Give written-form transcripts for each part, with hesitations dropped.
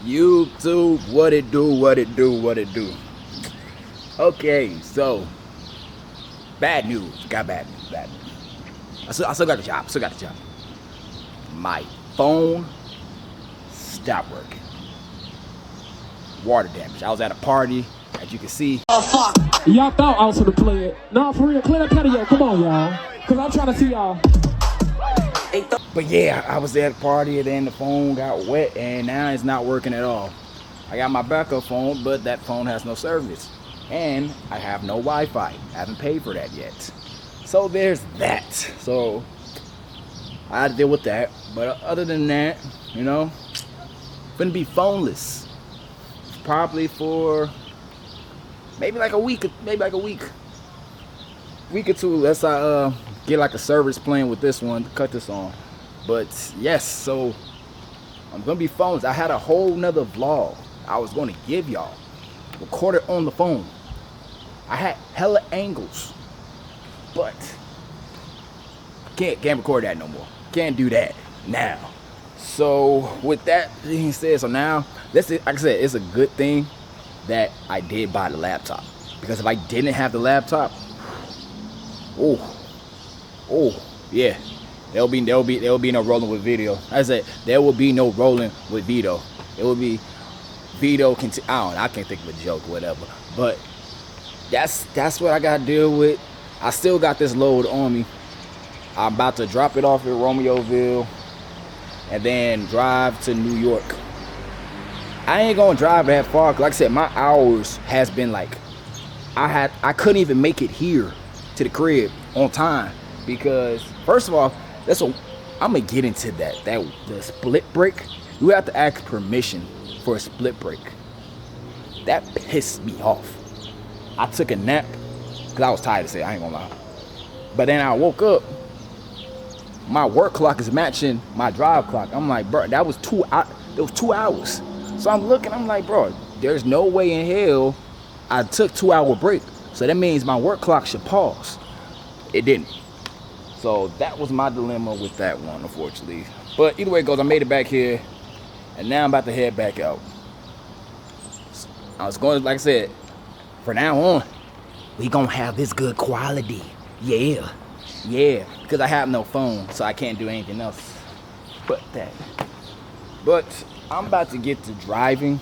YouTube, what it do, what it do, what it do. Okay, so bad news. Got bad news, bad news. I still got the job, My phone stopped working. Water damage. I was at a party, as you can see. Oh fuck! Y'all thought I was gonna play it. No, for real, clear that patio. Come on, y'all. Cause I'm trying to see y'all. But yeah, I was at a party and then the phone got wet and now it's not working at all. I got my backup phone, but that phone has no service. And I have no Wi-Fi. I haven't paid for that yet. So there's that. So I had to deal with that. But other than that, you know, gonna be phoneless. Probably for maybe like a week or two, unless I get like a service plan with this one to cut this on. But yes, so I'm gonna be phones. I had a whole nother vlog I was gonna give y'all, recorded on the phone. I had hella angles, but can't record that no more. Can't do that now. So with that being said, so now like I said, it's a good thing that I did buy the laptop, because if I didn't have the laptop, oh yeah, there'll be no rolling with Vito. I said there will be no rolling with Vito. It will be Vito. I can't think of a joke, whatever. But that's what I gotta deal with. I still got this load on me. I'm about to drop it off at Romeoville and then drive to New York. I ain't gonna drive that far, 'cause like I said, my hours has been like, I couldn't even make it here to the crib on time, because first of all, I'm gonna get into the split break. You have to ask permission for a split break. That pissed me off. I took a nap because I was tired to say, I ain't gonna lie. But then I woke up, my work clock is matching my drive clock. I'm like, bro, that was 2 hours. So I'm looking, I'm like, bro, there's no way in hell I took 2-hour break. So that means my work clock should pause. It didn't. So that was my dilemma with that one, unfortunately. But either way it goes, I made it back here, and now I'm about to head back out. I was going, like I said, from now on, we gonna have this good quality. Yeah, because I have no phone, so I can't do anything else but that. But I'm about to get to driving.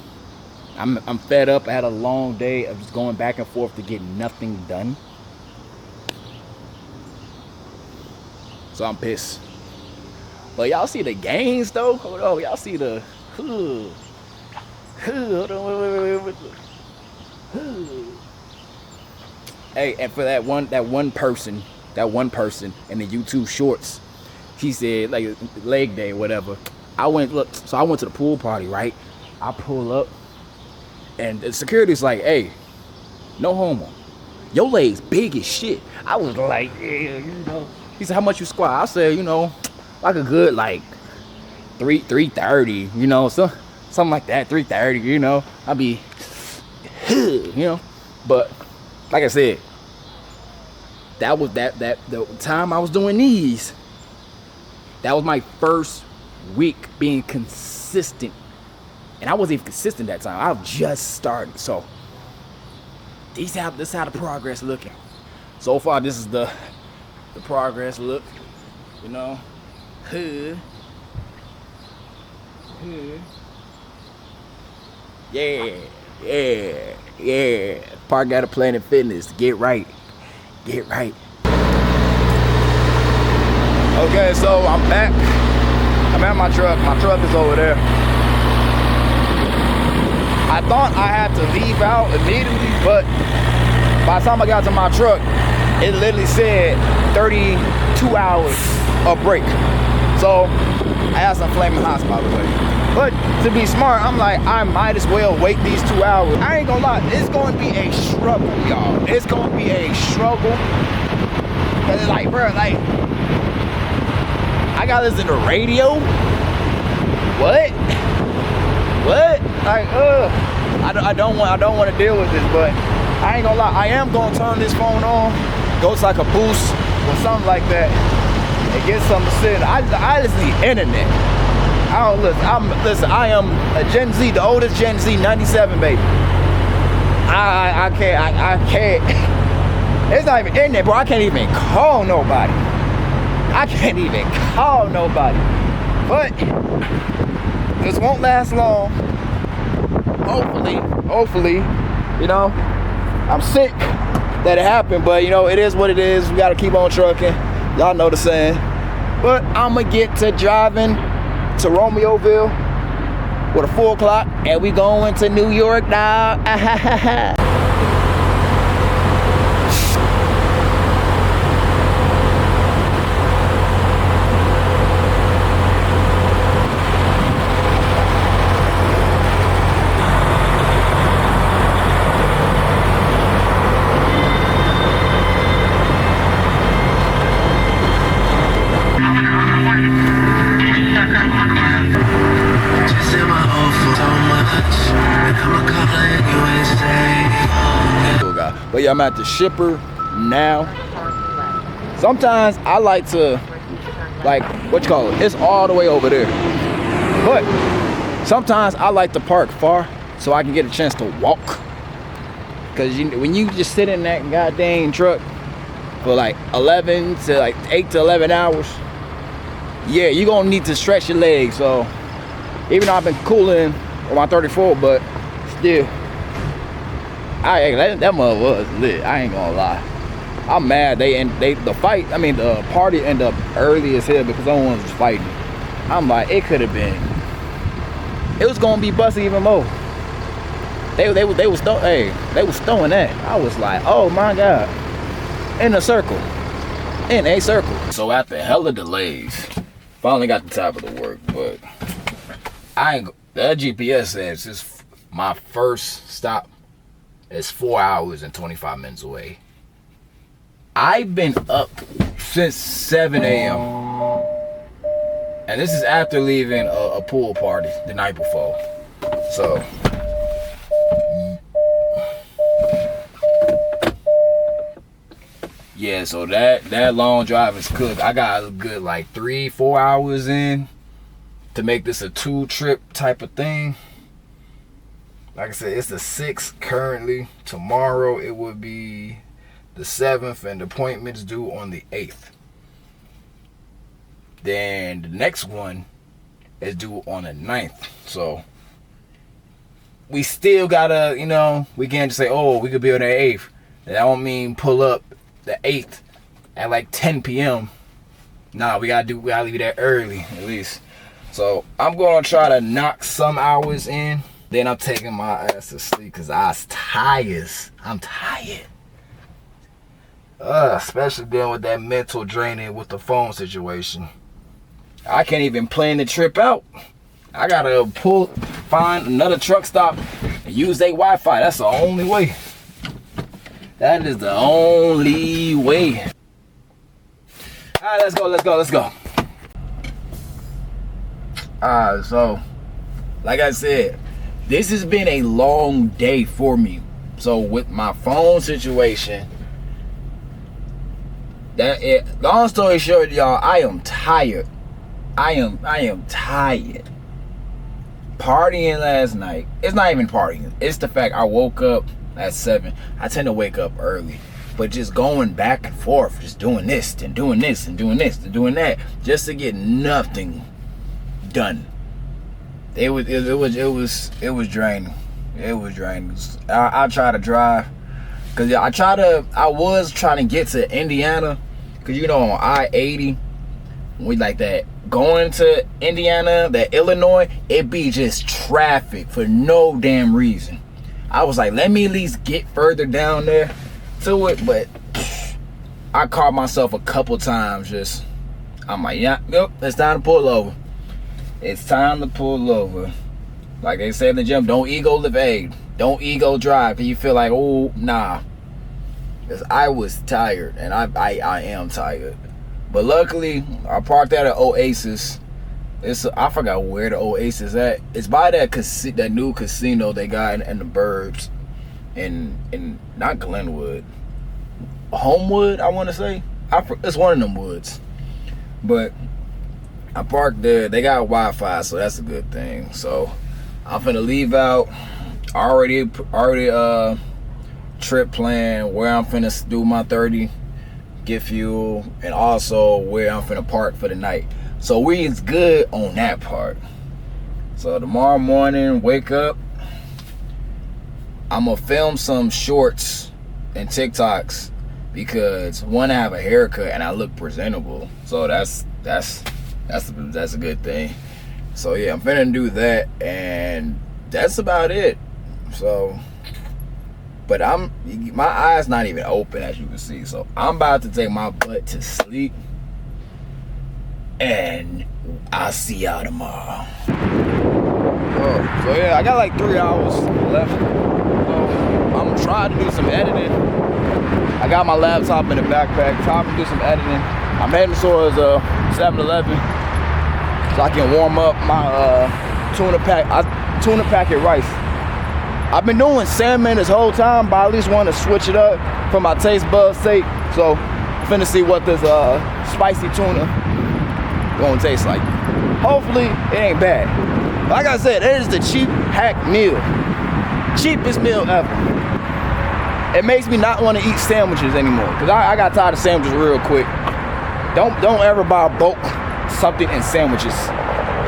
I'm fed up. I had a long day of just going back and forth to get nothing done. So I'm pissed. But y'all see the gains though? Hold on, y'all see the hold on, wait. Hey, and for that one person in the YouTube shorts, he said like leg day, whatever. I went to the pool party, right? I pull up and the security's like, hey, no homo. Your legs big as shit. I was like, yeah, you know. He said, how much you squat? I said, you know, like a good like 330, you know, something like that, 330, you know. I'd be, you know. But like I said, that was the time I was doing these. That was my first week being consistent, and I wasn't even consistent that time. I just started. So this is how the progress looking. So far, this is the progress look. You know, yeah. Park got a Planet Fitness. Get right. Okay, so I'm back. I'm at my truck. My truck is over there. I thought I had to leave out immediately, but by the time I got to my truck, it literally said 32 hours of break. So I had some flaming hots, by the way. But to be smart, I'm like, I might as well wait these 2 hours. I ain't gonna lie, it's gonna be a struggle, y'all. It's gonna be a struggle. Cause it's like, bro, like, I gotta listen to radio. What? Like, I don't want to deal with this, but I ain't gonna lie. I am gonna turn this phone on, go to like a boost or something like that, and get something to sit. I just need internet. I don't listen. I am a Gen Z, the oldest Gen Z, 97 baby. I can't. It's not even in there, bro. I can't even call nobody. But this won't last long. Hopefully, you know, I'm sick that it happened, but you know, it is what it is. We gotta keep on trucking. Y'all know the saying. But I'ma get to driving to Romeoville with a 4 o'clock, and we going to New York now. But yeah, I'm at the shipper now. Sometimes I like to, it's all the way over there. But sometimes I like to park far so I can get a chance to walk. Cause when you just sit in that goddamn truck for like 8 to 11 hours, yeah, you're gonna need to stretch your legs. So even though I've been cooling on my 34, but still, that mother was lit. I ain't gonna lie. I'm mad the party ended up early as hell because no one was fighting. I'm like, it could have been. It was gonna be busting even more. They was throwing that. I was like, oh my god. In a circle. So after hella delays, finally got the top of the work, but that GPS says it's my first stop. It's 4 hours and 25 minutes away. I've been up since 7 a.m. And this is after leaving a pool party the night before. So, yeah, so that long drive is cooked. I got a good 3-4 hours in to make this a 2-trip type of thing. Like I said, it's the 6th currently. Tomorrow it will be the 7th, and the appointment's due on the 8th. Then the next one is due on the 9th. So we still gotta, we can't just say, oh, we could be on the 8th. That don't mean pull up the 8th at 10 p.m. Nah, we gotta leave that early at least. So I'm gonna try to knock some hours in. Then I'm taking my ass to sleep because I'm tired. Especially dealing with that mental draining with the phone situation. I can't even plan the trip out. I gotta find another truck stop and use their Wi-Fi. That's the only way. That is the only way. All right, let's go. Alright, so like I said, this has been a long day for me. So with my phone situation, long story short, y'all, I am tired. I am tired. Partying last night. It's not even partying. It's the fact I woke up at 7. I tend to wake up early. But just going back and forth, just doing this and doing this and doing this and doing that, just to get nothing done. It was draining. It was draining. I try to drive, cause I was trying to get to Indiana, cause on I-80, we like that going to Indiana, that Illinois, it be just traffic for no damn reason. I was like, let me at least get further down there to it, but I caught myself a couple times. I'm like, yep, it's time to pull over. It's time to pull over. Like they say in the gym, don't ego live. Don't ego drive. Cause you feel like, oh, nah. Cause I was tired, and I am tired. But luckily, I parked at an Oasis. I forgot where the Oasis at. It's by that new casino they got in the burbs, in not Glenwood, Homewood. I want to say. It's one of them woods. But I parked there. They got Wi-Fi, so that's a good thing. So I'm finna leave out. Already trip plan where I'm finna do my 30, get fuel, and also where I'm finna park for the night. So we is good on that part. So tomorrow morning, wake up, I'm gonna film some shorts and TikToks because one, I have a haircut and I look presentable. So that's a good thing. So yeah, I'm finna do that, and that's about it. So, but my eyes not even open, as you can see. So I'm about to take my butt to sleep, and I'll see y'all tomorrow. So yeah, I got like 3 hours left. So I'm trying to do some editing. I got my laptop in the backpack, trying to do some editing. I'm heading towards 7-Eleven so I can warm up my tuna packet rice. I've been doing salmon this whole time, but I at least want to switch it up for my taste buds' sake. So I'm finna see what this spicy tuna gonna taste like. Hopefully it ain't bad. Like I said, it is the cheap hack meal. Cheapest meal ever. It makes me not want to eat sandwiches anymore, because I got tired of sandwiches real quick. Don't ever buy bulk something in sandwiches.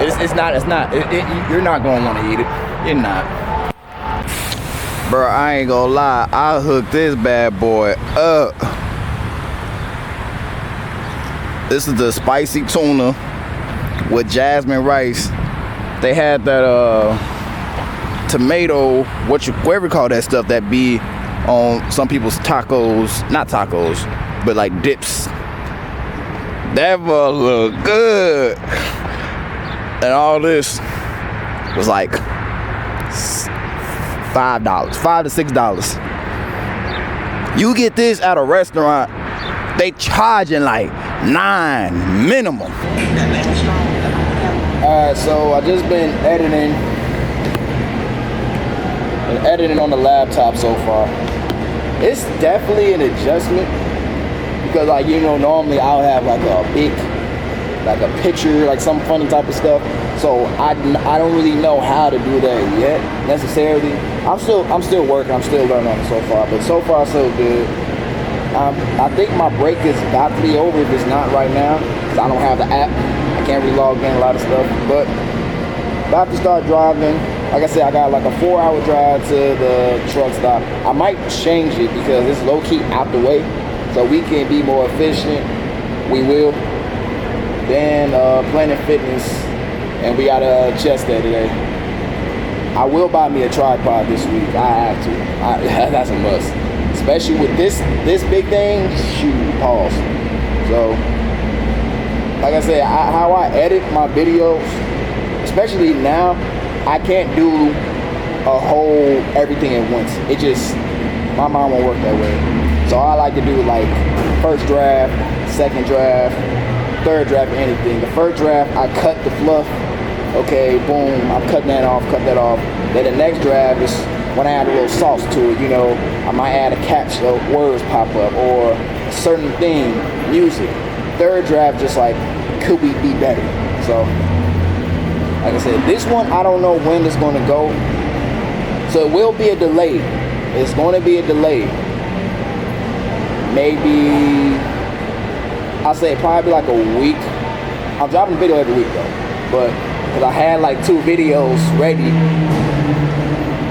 It's not. You're not gonna want to eat it. You're not. Bro, I ain't gonna lie. I hooked this bad boy up. This is the spicy tuna with jasmine rice. They had that tomato, whatever you call that stuff that be on some people's tacos, not tacos, but like dips. That will look good. And all this was like $5, $5 to $6. You get this at a restaurant, they charging like $9 minimum. Alright, so I just been editing on the laptop so far. It's definitely an adjustment because, like, you know, normally I'll have like a picture, like some funny type of stuff. So I don't really know how to do that yet necessarily. I'm still working. I'm still learning on it so far, but so far so good. I think my break is about to be over if it's not right now, because I don't have the app. I can't really log in a lot of stuff, but about to start driving. Like I said, I got like a 4-hour drive to the truck stop. I might change it because it's low-key out the way, so we can be more efficient. We will. Then Planet Fitness, and we got a chest day today. I will buy me a tripod this week. I have to. That's a must. Especially with this big thing. Shoot, pause. So, like I said, how I edit my videos, especially now, I can't do a whole everything at once. It just, my mind won't work that way. So I like to do like first draft, second draft, third draft, anything. The first draft, I cut the fluff. Okay, boom, I'm cutting that off. Then the next draft is when I add a little sauce to it, you know, I might add a caption, words pop up, or a certain thing, music. Third draft, just like, could we be better? So, like I said, this one, I don't know when it's gonna go. So it will be a delay. It's gonna be a delay. Maybe, I'll say probably like a week. I'm dropping a video every week though, but because I had like 2 videos ready,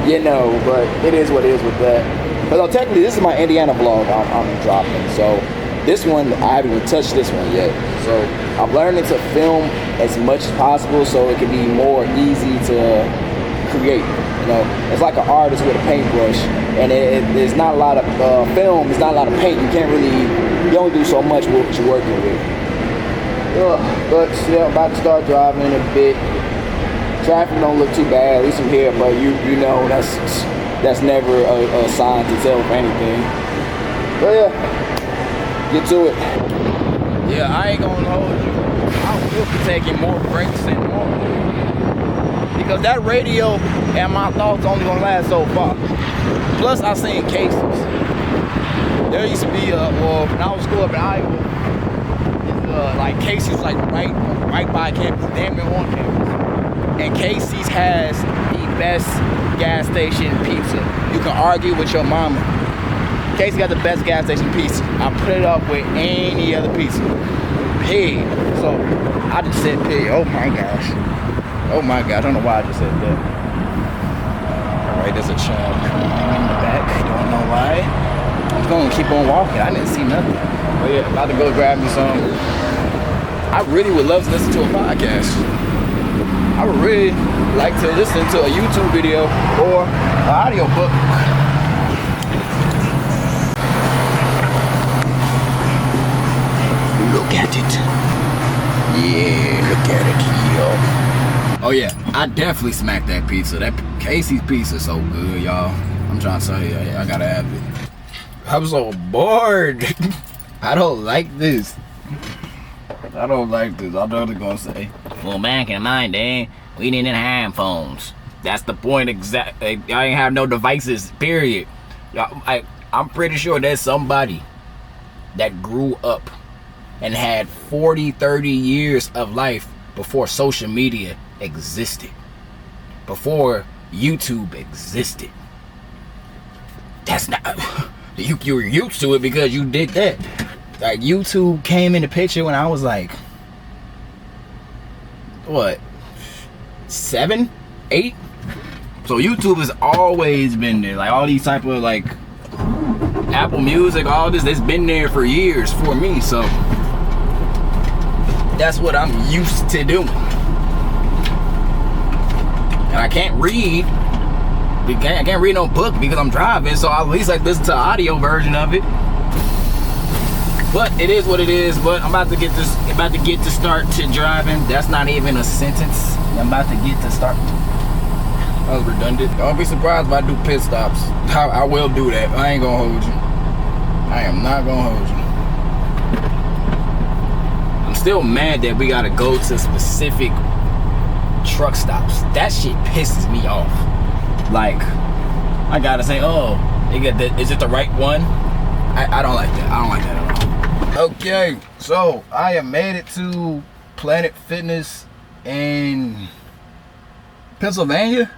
you know, but it is what it is with that. But technically, this is my Indiana vlog I'm dropping. So this one, I haven't even touched this one yet. So I'm learning to film as much as possible so it can be more easy to create. You know, it's like an artist with a paintbrush, and there's not a lot of film. It's not a lot of paint. You can't really, you only do so much with what you're working with. But still, about to start driving in a bit. Traffic don't look too bad, at least from here, but you know that's never a sign to tell for anything. But yeah, get to it. Yeah, I ain't gonna hold you. I will be taking more breaks and more, because that radio and my thoughts only gonna last so far. Plus, I've seen cases. There used to be well, when I was school up in Iowa, like Casey's was like right by campus, damn near on campus. And Casey's has the best gas station pizza. You can argue with your mama. Casey got the best gas station pizza. I put it up with any other pizza. Pig. So I just said pig. Oh my gosh. Oh my god. I don't know why I just said that. Alright, there's a child in the back. Don't know why. I'm gonna keep on walking. I didn't see nothing. But yeah, about to go grab me some. I really would love to listen to a podcast. I would really like to listen to a YouTube video or an audio book. Look at it. Yeah, look at it, yo. Oh yeah, I definitely smacked that pizza. That Casey's pizza so good, y'all. I'm trying to tell you, I gotta have it. I'm so bored. I don't like this. I don't like this. I know what they're gonna say. Well, back in my day, we didn't have phones. That's the point. I ain't have no devices. Period. I'm pretty sure there's somebody that grew up and had 40, 30 years of life before social media existed, before YouTube existed. That's not. You were used to it because you did that. Like, YouTube came in the picture when I was like, what, 7, 8? So YouTube has always been there. Like all these type of like Apple Music, all this, it's been there for years for me. So that's what I'm used to doing. And I can't read. I can't read no book because I'm driving, so I at least like listen to an audio version of it. But it is what it is. But I'm about to get to start to driving. That's not even a sentence. I'm about to get to start. That was redundant. Don't be surprised if I do pit stops. I will do that. I ain't gonna hold you. I am not gonna hold you. I'm still mad that we gotta go to specific truck stops. That shit pisses me off. Like, I gotta say, oh, is it the right one? I don't like that. I don't like that at all. Okay, so I have made it to Planet Fitness in Pennsylvania.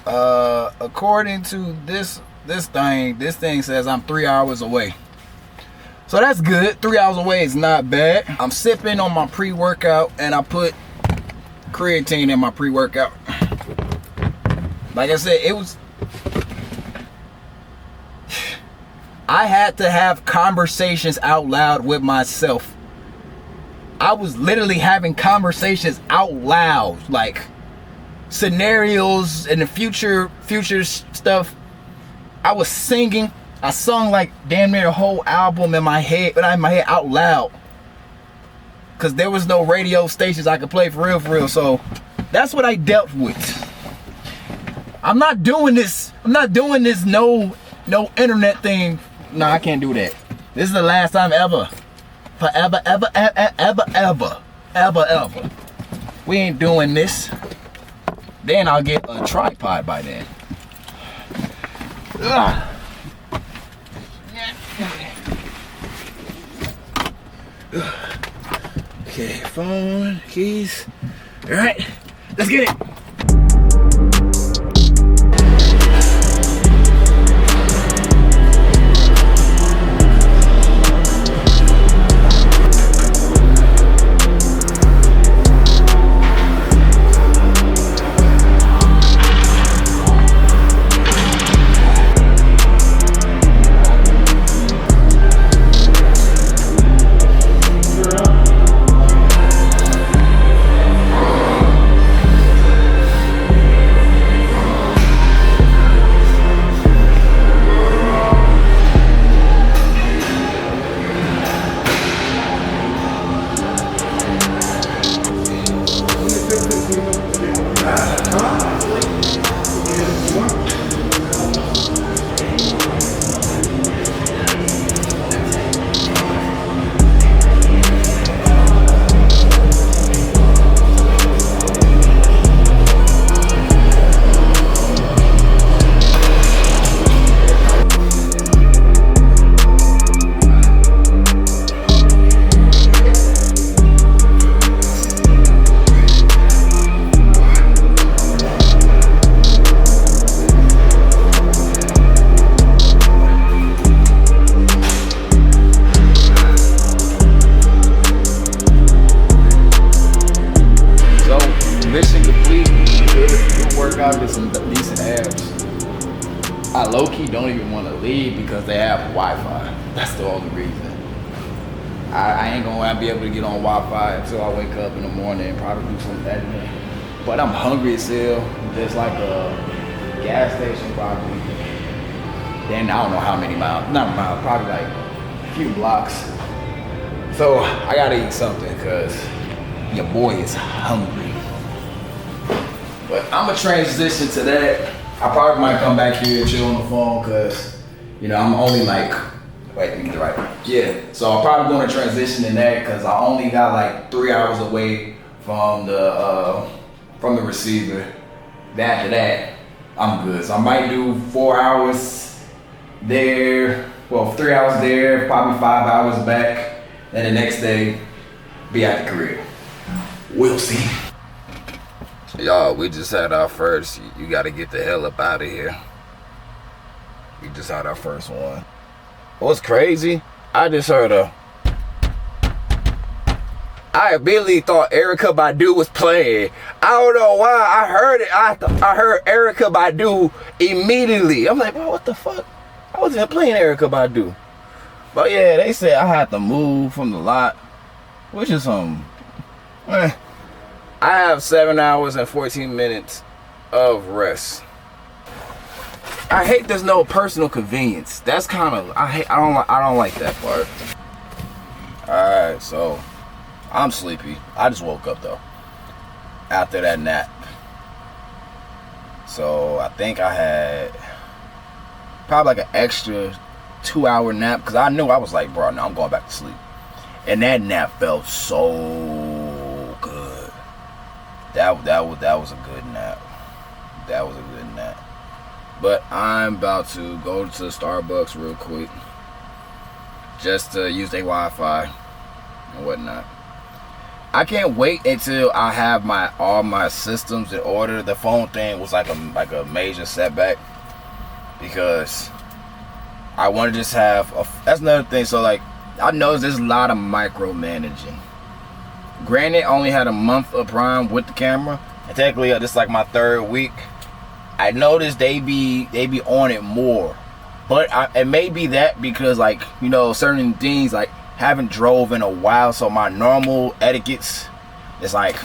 According to this thing says I'm 3 hours away. So that's good. 3 hours away is not bad. I'm sipping on my pre-workout and I put creatine in my pre-workout. Like I said, I had to have conversations out loud with myself. I was literally having conversations out loud, like scenarios in the future stuff. I was singing. I sung like damn near a whole album in my head out loud. Cause there was no radio stations I could play for real. So that's what I dealt with. I'm not doing this no internet thing. No, I can't do that. This is the last time ever. Forever, ever. We ain't doing this. Then I'll get a tripod by then. Ugh. Okay, phone, keys. All right, let's get it. probably get some decent abs. I low-key don't even want to leave because they have Wi-Fi. That's the only reason. I ain't gonna be able to get on Wi-Fi until I wake up in the morning and probably do some editing. But I'm hungry as hell. There's like a gas station probably. Then I don't know how many miles, not miles, probably like a few blocks. So I gotta eat something because your boy is hungry. But I'm gonna transition to that. I probably might come back here and chill on the phone because, you know, I'm only like, wait, let me get it right. Yeah, so I'm probably gonna transition in that because I only got like 3 hours away from the receiver. After that, I'm good. So I might do 4 hours there, well, 3 hours there, probably 5 hours back. Then the next day, be at the crib. We'll see. Y'all, we just had our first. You gotta get the hell up out of here. We just had our first one. What's crazy? I just heard I immediately thought Erykah Badu was playing. I don't know why. I heard it. I heard Erykah Badu immediately. I'm like, bro, what the fuck? I wasn't even playing Erykah Badu. But yeah, they said I had to move from the lot, which is I have 7 hours and 14 minutes of rest. I hate there's no personal convenience. That's kind of I don't like that part. All right, so I'm sleepy. I just woke up though after that nap. So I think I had probably like an extra 2 hour nap because I knew I was like, bro, no, I'm going back to sleep. And that nap felt so good. That was a good nap. That was a good nap. But I'm about to go to Starbucks real quick just to use their Wi-Fi and whatnot. I can't wait until I have all my systems in order. The phone thing was like a major setback because I want to just have that's another thing. So like I noticed there's a lot of micromanaging. Granted, I only had a month of Prime with the camera, and technically this is like my 3rd week. I noticed they be on it more, but it may be that because like, you know, certain things like haven't drove in a while, so my normal etiquettes, it's like,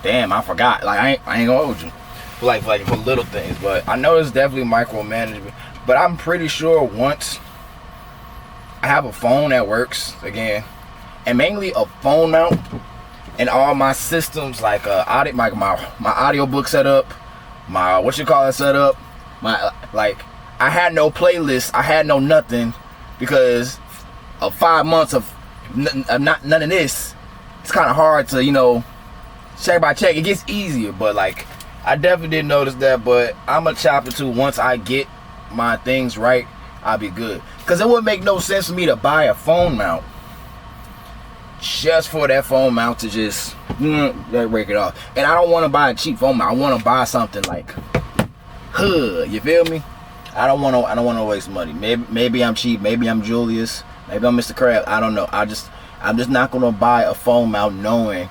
damn, I forgot. Like I ain't gonna hold you, like for little things. But I know it's definitely micromanagement. But I'm pretty sure once I have a phone that works again, and mainly a phone mount, and all my systems like my audiobook setup, my setup, my like I had no playlist, I had no nothing because of 5 months of none of this. It's kind of hard to, you know, check by check. It gets easier, but like I definitely didn't notice that. But I'm a chapter 2. Once I get my things right, I'll be good. Because it wouldn't make no sense for me to buy a phone mount just for that phone mount to just break it off. And I don't want to buy a cheap phone mount. I want to buy something like you feel me? I don't want to waste money. Maybe I'm cheap, maybe I'm Julius, maybe I'm Mr. Crab. I don't know. I'm just not gonna buy a phone mount knowing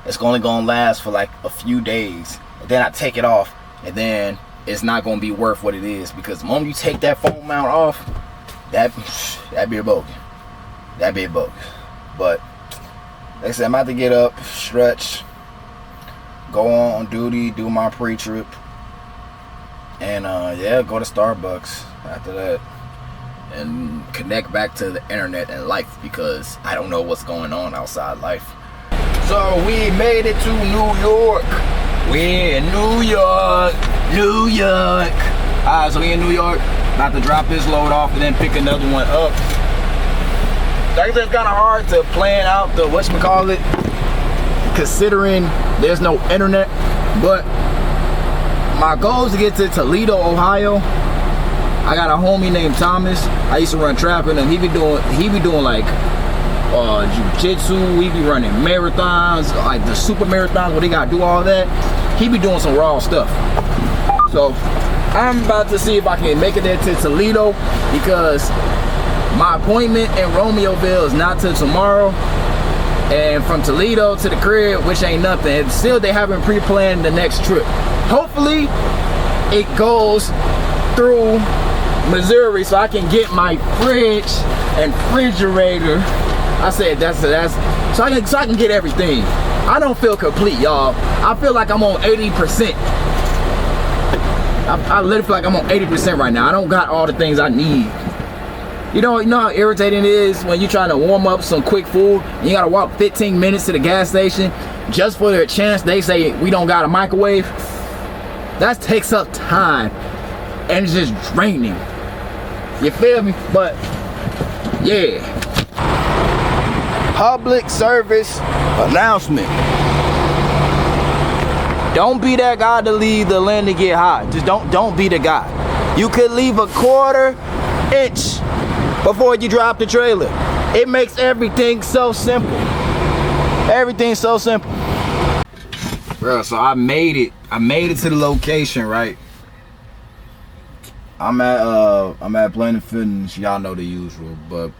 it's only gonna last for like a few days, and then I take it off, and then it's not gonna be worth what it is, because the moment you take that phone mount off, that be a bogus. That be a bogus. But like I said, I'm about to get up, stretch, go on duty, do my pre-trip, and yeah, go to Starbucks after that and connect back to the internet and life, because I don't know what's going on outside life. So we made it to New York. We're in New York. Alright, so we in New York. About to drop this load off and then pick another one up. Like I said, it's kind of hard to plan out the whatchamacallit, considering there's no internet. But my goal is to get to Toledo, Ohio. I got a homie named Thomas. I used to run track with him. He be doing like jiu-jitsu. He be running marathons, like the super marathons where they gotta do all that. He be doing some raw stuff. So I'm about to see if I can make it there to Toledo, because my appointment in Romeoville is not till tomorrow. And from Toledo to the crib, which ain't nothing. And still, they haven't pre-planned the next trip. hopefully it goes through Missouri so I can get my fridge and refrigerator. I said that's so I can get everything. I don't feel complete, y'all. I feel like I'm on 80%. I literally feel like I'm on 80% right now. I don't got all the things I need. You know how irritating it is when you're trying to warm up some quick food and you gotta walk 15 minutes to the gas station just for the chance they say we don't got a microwave? That takes up time and it's just draining. You feel me? But yeah. Public service announcement. Don't be that guy to leave the land to get hot. Just don't be the guy. You could leave a 1/4 inch before you drop the trailer. It makes everything so simple. Everything's so simple. Bro, so I made it to the location, right? I'm at Planet Fitness. Y'all know the usual, but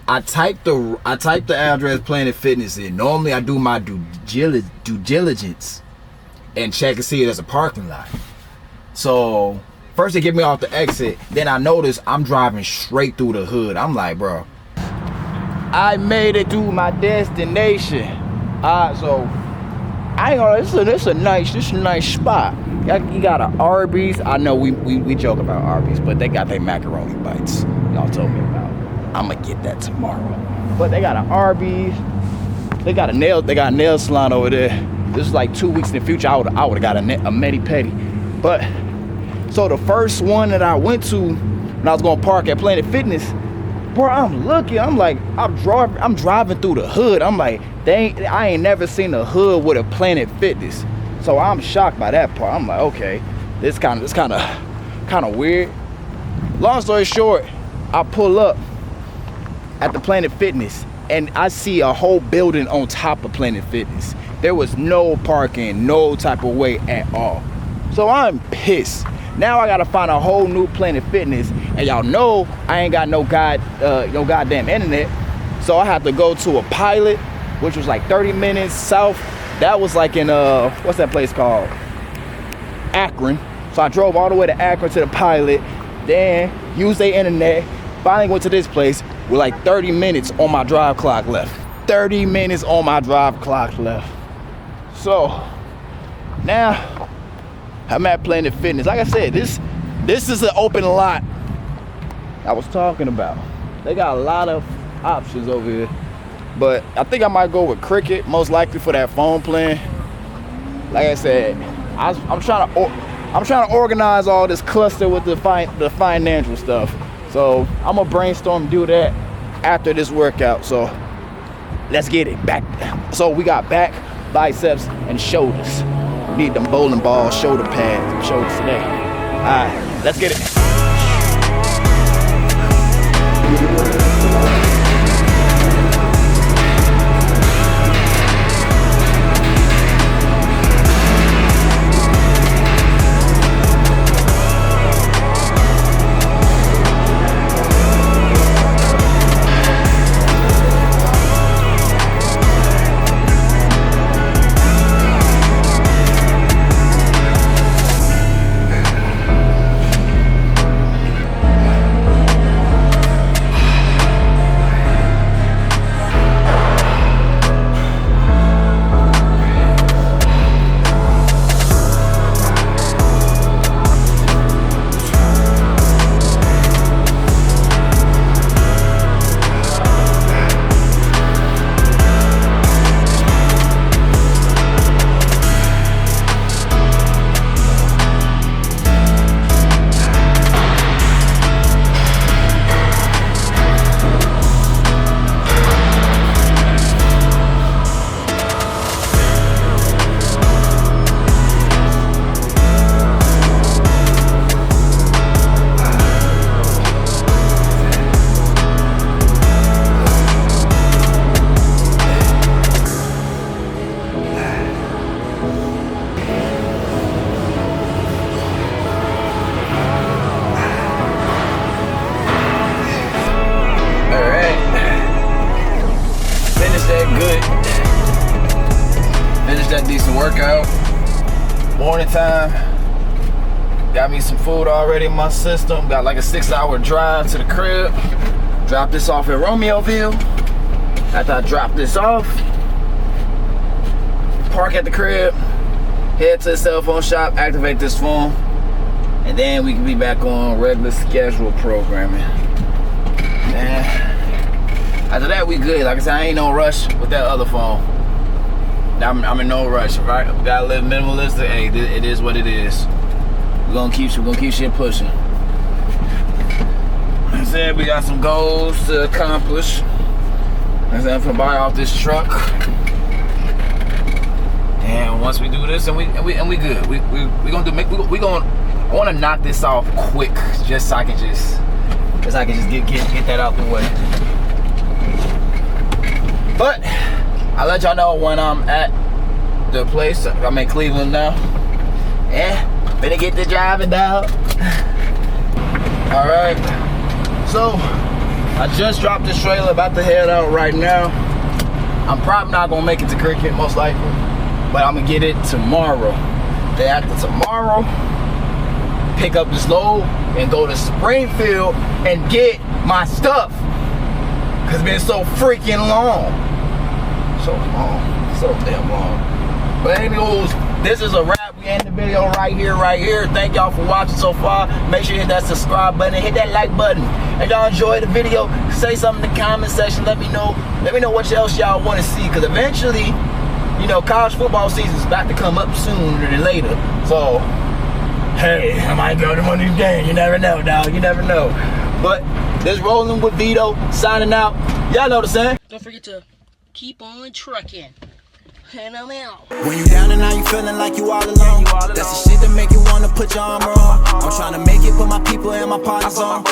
I typed the address Planet Fitness in. Normally I do my due diligence and check and see if there's a parking lot. So first they get me off the exit, then I notice I'm driving straight through the hood. I'm like, bro, I made it to my destination. So I ain't gonna. This is a nice spot. You got an Arby's. I know we joke about Arby's, but they got their macaroni bites. Y'all told me about. I'm gonna get that tomorrow. But they got an Arby's. They got a nail salon over there. This is like 2 weeks in the future. I would have got a medi pedi. But so the first one that I went to when I was gonna park at Planet Fitness, bro, I'm looking. I'm like, I'm driving through the hood. I'm like, I ain't never seen a hood with a Planet Fitness. So I'm shocked by that part. I'm like, okay, this kind of weird. Long story short, I pull up at the Planet Fitness and I see a whole building on top of Planet Fitness. There was no parking, no type of way at all. So I'm pissed. Now I gotta find a whole new Planet Fitness, and y'all know I ain't got no goddamn internet. So I have to go to a Pilot, which was like 30 minutes south. That was like in what's that place called? Akron. So I drove all the way to Akron to the Pilot, then used their internet. Finally went to this place with like 30 minutes on my drive clock left. 30 minutes on my drive clock left. So now I'm at Planet Fitness. Like I said, this is an open lot I was talking about. They got a lot of options over here. But I think I might go with Cricket, most likely for that phone plan. Like I said, I'm trying to organize all this cluster with the financial stuff. So I'm gonna brainstorm, do that after this workout. So let's get it back. So we got back, biceps, and shoulders. Need them bowling ball shoulder pads and shoulders today. All right, let's get it. morning time. Got me some food already in my system. Got like a 6-hour drive to the crib. Drop this off at Romeoville. After I drop this off, park at the crib, head to the cell phone shop, activate this phone, and then we can be back on regular schedule programming. Man, after that we good. Like I said, I ain't no rush with that other phone. I'm in no rush, right? We gotta live minimalistic. Hey, it is what it is. We're gonna keep shit pushing. Like I said, we got some goals to accomplish. Like I said, I'm gonna buy off this truck. And once we do this, and we good. We gonna I wanna knock this off quick, just so I can just get that out the way. But I'll let y'all know when I'm at the place. I'm in Cleveland now. Yeah, better get the driving down. Alright. So I just dropped this trailer, about to head out right now. I'm probably not gonna make it to Cricket, most likely, but I'm gonna get it tomorrow. Day after tomorrow, pick up this load and go to Springfield and get my stuff. Cause it's been so freaking long. So long. So damn long. But anyways, this is a wrap. We end the video right here. Thank y'all for watching so far. Make sure you hit that subscribe button and hit that like button. If y'all enjoyed the video, say something in the comment section. Let me know what else y'all want to see. Cause eventually, you know, college football season is about to come up sooner than later. So, hey, I might go to one of these games. You never know, dog. You never know. But this Rolling with Vito, signing out. Y'all know the saying. Don't forget to keep on trucking. And I'm out. When you down and now you feeling like you all alone, that's the shit that make you wanna put your armor on. I'm trying to make it, put my people and my partners on.